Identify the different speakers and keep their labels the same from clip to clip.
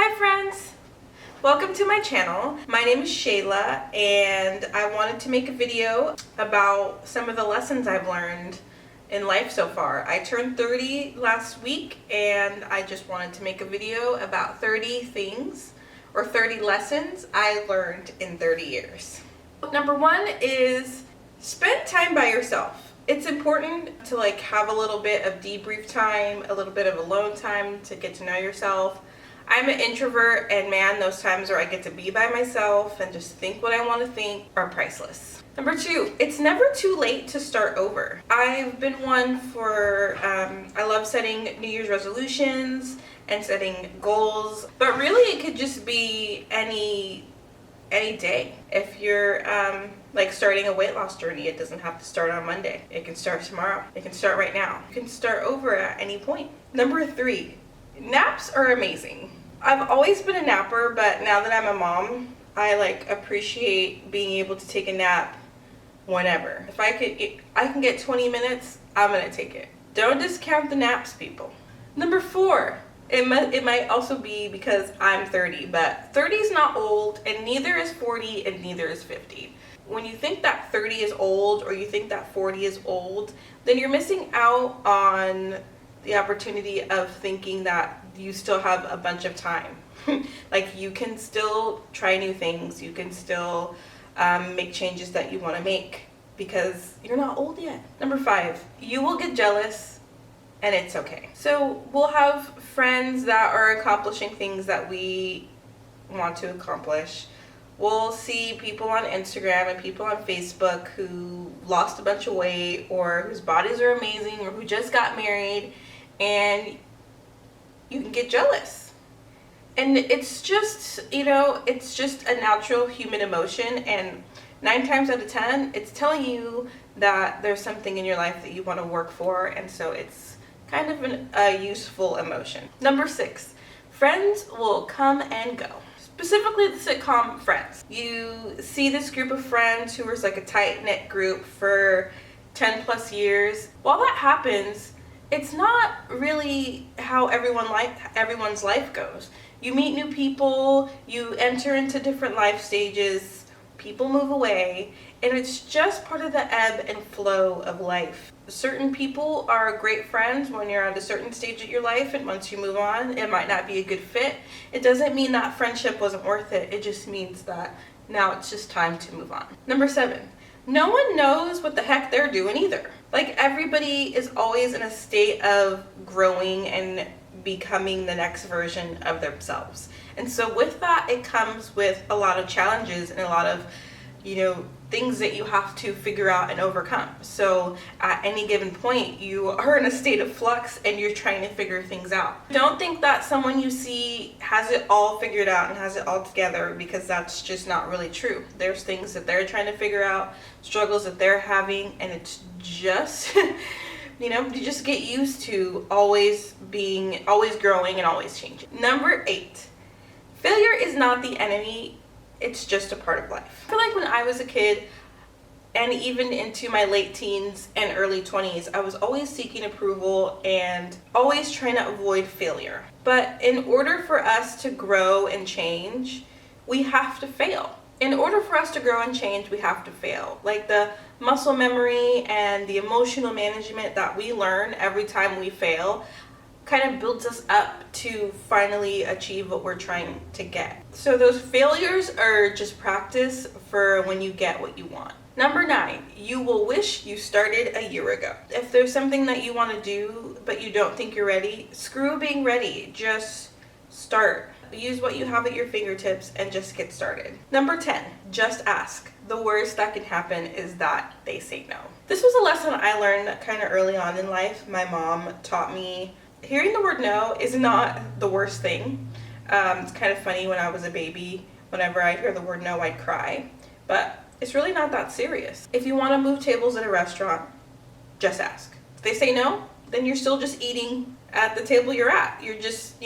Speaker 1: Hi friends! Welcome to my channel. My name is Chayla and I wanted to make a video about some of the lessons I've learned in life so far. I turned 30 last week and I just wanted to make a video about 30 things or 30 lessons I learned in 30 years. Number one is spend time by yourself. It's important to have a little bit of debrief time, a little bit of alone time to get to know yourself. I'm an introvert, and man, those times where I get to be by myself and just think what I want to think are priceless. Number two, it's never too late to start over. I've been one for, I love setting New Year's resolutions and setting goals, but really it could just be any day. If you're starting a weight loss journey, it doesn't have to start on Monday. It can start tomorrow. It can start right now. You can start over at any point. Number three, naps are amazing. I've always been a napper, but now that I'm a mom, I appreciate being able to take a nap whenever. If I can get 20 minutes, I'm gonna take it. Don't discount the naps, people. Number four, it might also be because I'm 30, but 30 is not old, and neither is 40, and neither is 50. When you think that 30 is old or you think that 40 is old, then you're missing out on the opportunity of thinking that you still have a bunch of time. You can still try new things. You can still make changes that you want to make because you're not old yet. Number five, you will get jealous and it's okay. So we'll have friends that are accomplishing things that we want to accomplish. We'll see people on Instagram and people on Facebook who lost a bunch of weight or whose bodies are amazing or who just got married, and you can get jealous. And it's just, it's just a natural human emotion, and 9 times out of 10, it's telling you that there's something in your life that you want to work for, and so it's kind of a useful emotion. Number 6, friends will come and go. Specifically the sitcom Friends. You see this group of friends who was a tight-knit group for 10 plus years. While that happens, it's not really how everyone's life goes. You meet new people, you enter into different life stages, people move away, and it's just part of the ebb and flow of life. Certain people are great friends when you're at a certain stage of your life, and once you move on, it might not be a good fit. It doesn't mean that friendship wasn't worth it. It just means that now it's just time to move on. Number 7, no one knows what the heck they're doing either. Everybody is always in a state of growing and becoming the next version of themselves. And so with that, it comes with a lot of challenges and a lot of, things that you have to figure out and overcome. So at any given point, you are in a state of flux and you're trying to figure things out. Don't think that someone you see has it all figured out and has it all together, because that's just not really true. There's things that they're trying to figure out, struggles that they're having, and it's just, you just get used to always growing and always changing. Number 8, failure is not the enemy. It's just a part of life. I feel like when I was a kid, and even into my late teens and early 20s, I was always seeking approval and always trying to avoid failure. But in order for us to grow and change, we have to fail. In order for us to grow and change, we have to fail. The muscle memory and the emotional management that we learn every time we fail kind of builds us up to finally achieve what we're trying to get. So those failures are just practice for when you get what you want. Number 9, you will wish you started a year ago. If there's something that you want to do but you don't think you're ready, screw being ready. Just start. Use what you have at your fingertips and just get started. Number 10, just ask. The worst that can happen is that they say no. This was a lesson I learned kind of early on in life. My mom taught me hearing the word no is not the worst thing. It's kind of funny, when I was a baby, whenever I'd hear the word no, I'd cry. But it's really not that serious. If you want to move tables at a restaurant, just ask. If they say no, then you're still just eating at the table you're at. You're just,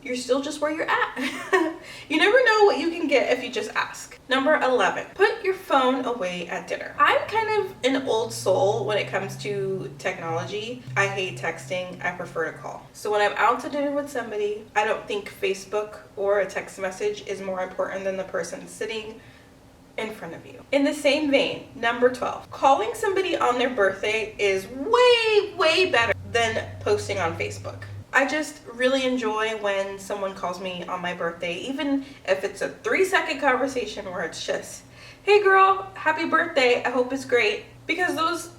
Speaker 1: you're still just where you're at. You never know what you can get if you just ask. Number 11, put your phone away at dinner. I'm kind of an old soul when it comes to technology. I hate texting. I prefer to call. So when I'm out to dinner with somebody, I don't think Facebook or a text message is more important than the person sitting in front of you. In the same vein, number 12, calling somebody on their birthday is way better than posting on Facebook. I just really enjoy when someone calls me on my birthday, even if it's a 3-second conversation where it's just, hey girl, happy birthday, I hope it's great. Because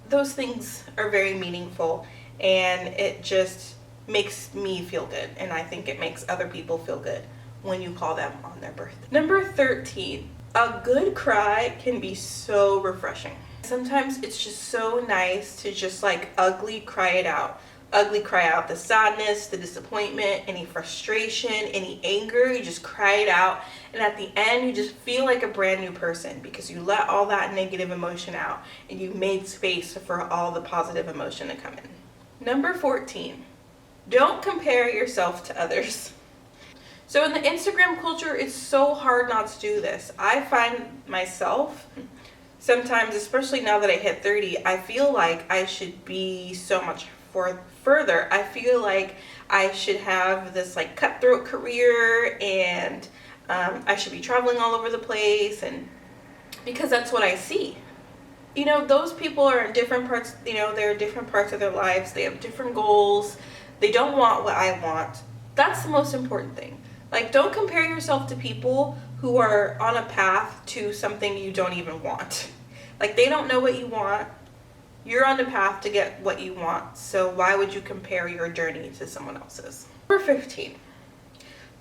Speaker 1: those things are very meaningful, and it just makes me feel good, and I think it makes other people feel good when you call them on their birthday. Number 13, a good cry can be so refreshing. Sometimes it's just so nice to just like ugly cry it out. Ugly cry out the sadness, the disappointment, any frustration, any anger. You just cry it out, and at the end you just feel like a brand new person because you let all that negative emotion out and you made space for all the positive emotion to come in. Number 14, don't compare yourself to others. So in the Instagram culture, it's so hard not to do this. I find myself sometimes, especially now that I hit 30, I feel like I should be so much further. I feel like I should have this like cutthroat career, and I should be traveling all over the place, and because that's what I see. You know, those people are in different parts, you know, they're in different parts of their lives. They have different goals. They don't want what I want. That's the most important thing. Like, don't compare yourself to people who are on a path to something you don't even want. Like, they don't know what you want. You're on the path to get what you want, so why would you compare your journey to someone else's? Number 15,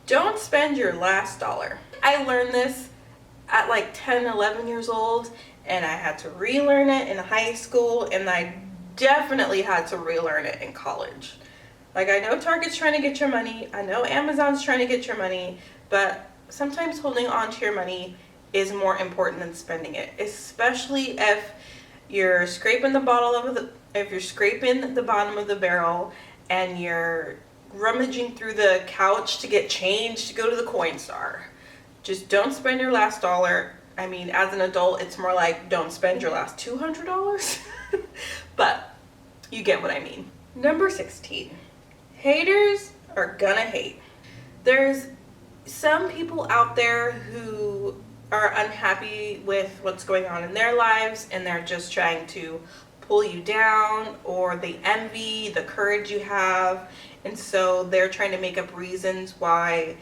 Speaker 1: don't spend your last dollar. I learned this at like 10, 11 years old, and I had to relearn it in high school, and I definitely had to relearn it in college. Like, I know Target's trying to get your money, I know Amazon's trying to get your money, but sometimes holding on to your money is more important than spending it, especially if you're scraping the bottom of the barrel and you're rummaging through the couch to get change to go to the coin star. Just don't spend your last dollar. I mean, as an adult, it's more like don't spend your last $200. But you get what I mean. Number 16, haters are gonna hate. There's some people out there who are unhappy with what's going on in their lives, and they're just trying to pull you down, or they envy the courage you have, and so they're trying to make up reasons why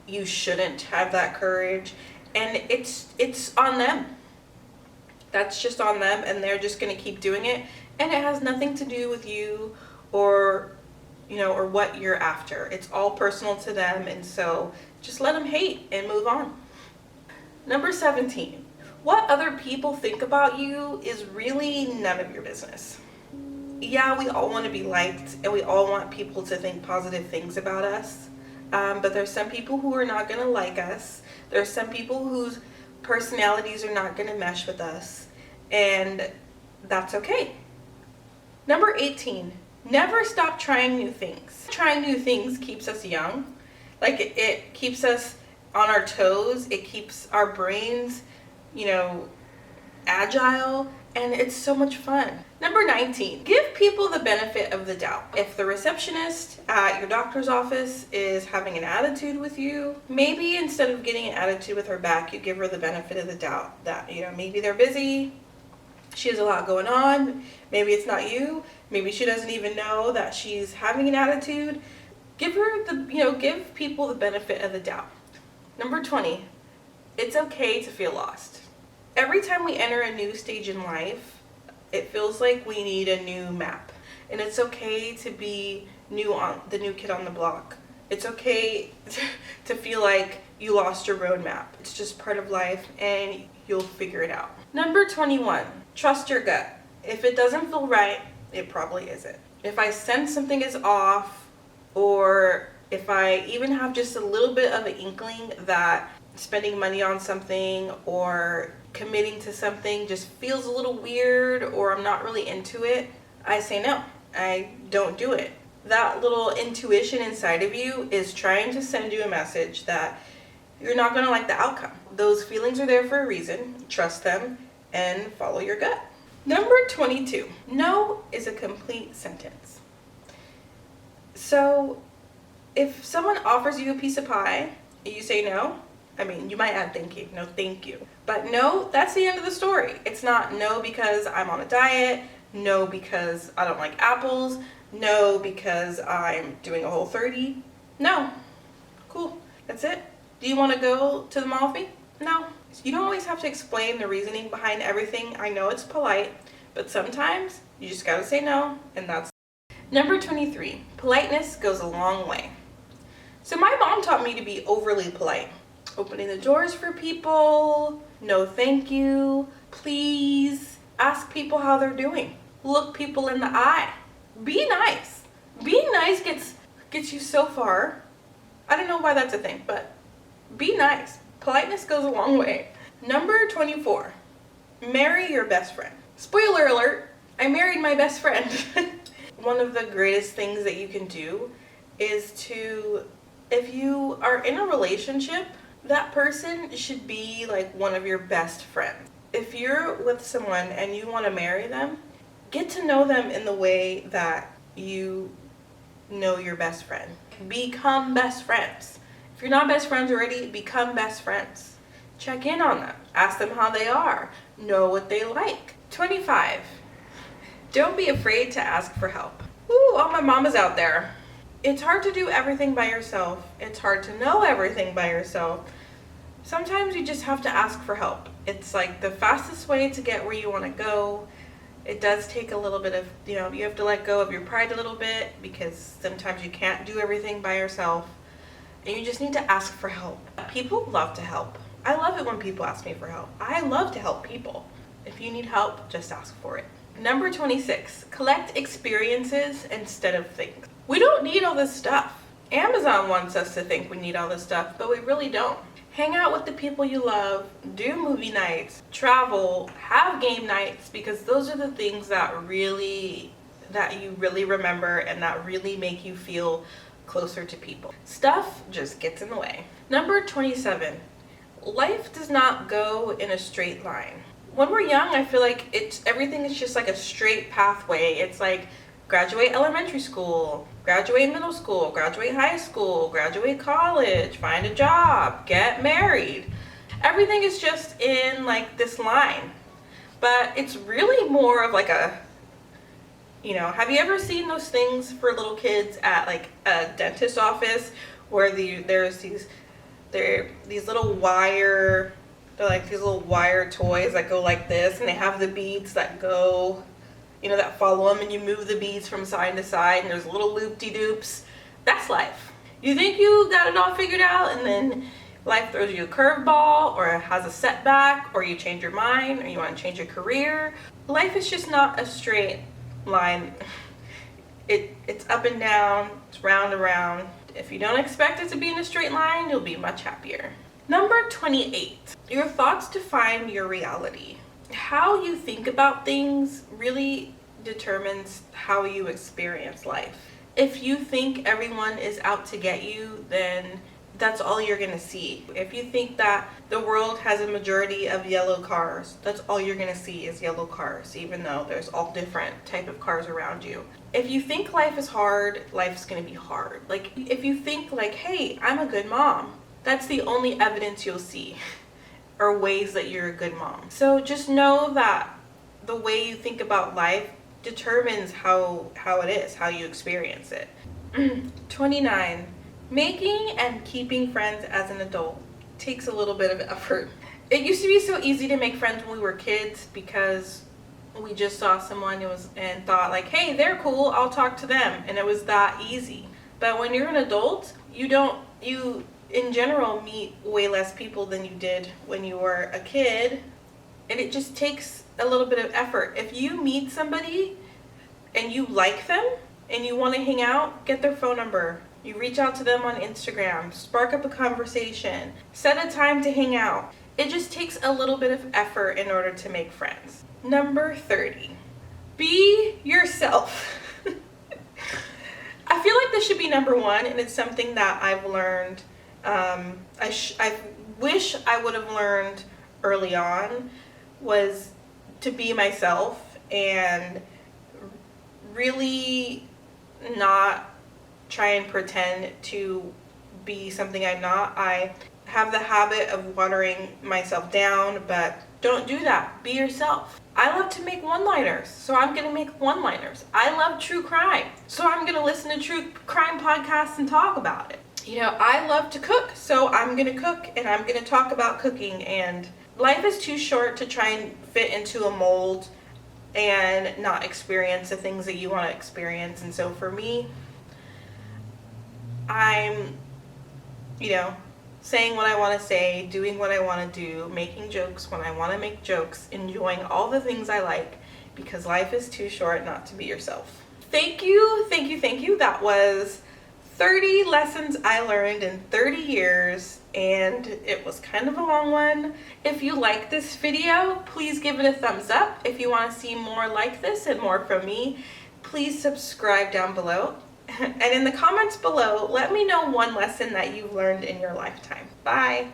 Speaker 1: you shouldn't have that courage, and it's on them. That's just on them, and they're just going to keep doing it, and it has nothing to do with you or or what you're after. It's all personal to them, and so just let them hate and move on. Number 17, what other people think about you is really none of your business. Yeah, we all want to be liked, and we all want people to think positive things about us, but there's some people who are not going to like us. There's some people whose personalities are not going to mesh with us, and that's okay. Number 18, never stop trying new things. Trying new things keeps us young. Like, it keeps us on our toes. It keeps our brains, agile, and it's so much fun. Number 19, give people the benefit of the doubt. If the receptionist at your doctor's office is having an attitude with you, maybe instead of getting an attitude with her back, you give her the benefit of the doubt that, maybe they're busy, she has a lot going on, maybe it's not you, maybe she doesn't even know that she's having an attitude. Give people the benefit of the doubt. Number 20, it's okay to feel lost. Every time we enter a new stage in life, it feels like we need a new map. And it's okay to be the new kid on the block. It's okay to feel like you lost your roadmap. It's just part of life, and you'll figure it out. Number 21, trust your gut. If it doesn't feel right, it probably isn't. If I sense something is off, or if I even have just a little bit of an inkling that spending money on something or committing to something just feels a little weird, or I'm not really into it, I say no. I don't do it. that little intuition inside of you is trying to send you a message that you're not going to like the outcome. Those feelings are there for a reason. Trust them and follow your gut. Number 22. No is a complete sentence. So if someone offers you a piece of pie, you say no. I mean, you might add thank you. No, thank you. But no, that's the end of the story. It's not no because I'm on a diet. No because I don't like apples. No because I'm doing a Whole30. No. Cool. That's it. Do you want to go to the mall with me? No. You don't always have to explain the reasoning behind everything. I know it's polite, but sometimes you just gotta say no, and that's. Number 23. Politeness goes a long way. So my mom taught me to be overly polite. Opening the doors for people, no thank you, please, ask people how they're doing, look people in the eye, be nice. Being nice gets you so far. I don't know why that's a thing, but be nice. Politeness goes a long way. Number 24, marry your best friend. Spoiler alert, I married my best friend. One of the greatest things that you can do is to, if you are in a relationship, that person should be like one of your best friends. If you're with someone and you want to marry them, get to know them in the way that you know your best friend. Become best friends. If you're not best friends already, become best friends. Check in on them. Ask them how they are. Know what they like. 25. Don't be afraid to ask for help. Ooh, all my mamas out there. It's hard to do everything by yourself. It's hard to know everything by yourself. Sometimes you just have to ask for help. It's like the fastest way to get where you want to go. It does take a little bit of, you have to let go of your pride a little bit because sometimes you can't do everything by yourself. And you just need to ask for help. People love to help. I love it when people ask me for help. I love to help people. If you need help, just ask for it. Number 26, collect experiences instead of things. We don't need all this stuff. Amazon wants us to think we need all this stuff, but we really don't. Hang out with the people you love, do movie nights, travel, have game nights, because those are the things that you really remember and that really make you feel closer to people. Stuff just gets in the way. Number 27, life does not go in a straight line. When we're young, I feel like everything is just like a straight pathway. It's like graduate elementary school, graduate middle school, graduate high school, graduate college, find a job, get married. Everything is just in like this line. But it's really more of like a, have you ever seen those things for little kids at like a dentist office where there's these little wire, they're like these little wire toys that go like this, and they have the beads that go, that follow them, and you move the beads from side to side, and there's little loop-de-doops. That's life. You think you got it all figured out, and then life throws you a curveball, or has a setback, or you change your mind, or you want to change your career. Life is just not a straight line. It's up and down, it's round and round. If you don't expect it to be in a straight line, you'll be much happier. Number 28, your thoughts define your reality. How you think about things really determines how you experience life. If you think everyone is out to get you, then that's all you're gonna see. If you think that the world has a majority of yellow cars, that's all you're gonna see is yellow cars, even though there's all different type of cars around you. If you think life is hard, life's gonna be hard. Like, if you think like, hey, I'm a good mom, that's the only evidence you'll see, or ways that you're a good mom. So just know that the way you think about life determines how it is, how you experience it. 29, making and keeping friends as an adult takes a little bit of effort. It used to be so easy to make friends when we were kids because we just saw someone and thought like, hey, they're cool, I'll talk to them, and it was that easy. But when you're an adult, you in general meet way less people than you did when you were a kid, and it just takes a little bit of effort. If you meet somebody and you like them and you want to hang out, get their phone number. You reach out to them on Instagram, spark up a conversation, set a time to hang out. It just takes a little bit of effort in order to make friends. Number 30, be yourself. I feel like this should be number one, and it's something that I've learned. I wish I would have learned early on, was to be myself and really not try and pretend to be something I'm not. I have the habit of watering myself down, but don't do that. Be yourself. I love to make one-liners, so I'm going to make one-liners. I love true crime, so I'm going to listen to true crime podcasts and talk about it. You know, I love to cook, so I'm going to cook and I'm going to talk about cooking. And life is too short to try and fit into a mold and not experience the things that you want to experience. And so for me, I'm, saying what I want to say, doing what I want to do, making jokes when I want to make jokes, enjoying all the things I like, because life is too short not to be yourself. Thank you, thank you, thank you. That was 30 lessons I learned in 30 years, and it was kind of a long one. If you like this video, please give it a thumbs up. If you want to see more like this and more from me, please subscribe down below. And in the comments below, let me know one lesson that you've learned in your lifetime. Bye.